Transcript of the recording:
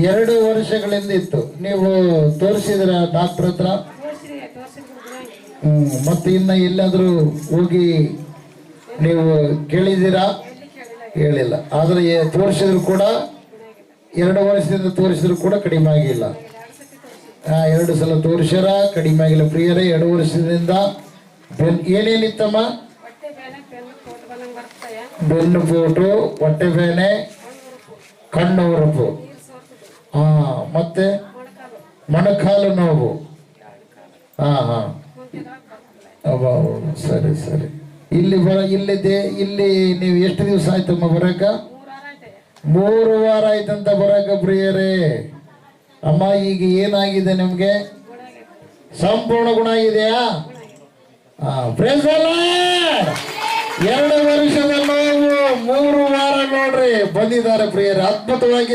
2 ವರ್ಷಗಳಿಂದ ಇತ್ತು. ನೀವು ತೋರಿಸಿದ್ರ ಡಾಕ್ಟರ್ ಹತ್ರ? ಮತ್ತೆ ಇನ್ನ ಎಲ್ಲಾದ್ರೂ ಹೋಗಿ ನೀವು ಕೇಳಿದ್ದೀರಾ? ಹೇಳಿಲ್ಲ. ಆದ್ರೆ ತೋರಿಸಿದ್ರು ಕೂಡ 2 ವರ್ಷದಿಂದ ತೋರಿಸಿದ್ರು ಕೂಡ ಕಡಿಮೆ ಆಗಿಲ್ಲ. 2 ಸಲ ತೋರಿಸ್ಯಾರ, ಕಡಿಮೆ ಆಗಿಲ್ಲ ಪ್ರಿಯರೇ. 2 ವರ್ಷದಿಂದ ಏನೇನಿತ್ತಮ್ಮ? ಬೆನ್ನು ಪೋಟು, ಹೊಟ್ಟೆ ಬೇನೆ, ಕಣ್ಣು ಉರುಪು, ಮತ್ತೆ ಮೊಣಕಾಲು ನೋವು. ಸರಿ ಸರಿ. ಇಲ್ಲಿ ನೀವು ಎಷ್ಟು ದಿವಸ ಆಯ್ತಮ್ಮ ಬರಾಕ? 3 ವಾರ ಆಯ್ತಂತ ಬರಾಕ ಪ್ರಿಯರೇ. ಅಮ್ಮ ಈಗ ಏನಾಗಿದೆ ನಿಮ್ಗೆ? ಸಂಪೂರ್ಣ ಗುಣ ಆಗಿದೆಯಾ? 2 ವರ್ಷದ ನೋವು 3 ವಾರ ನೋಡ್ರಿ ಬಂದಿದ್ದಾರೆ ಪ್ರಿಯರೇ. ಅದ್ಭುತವಾಗಿ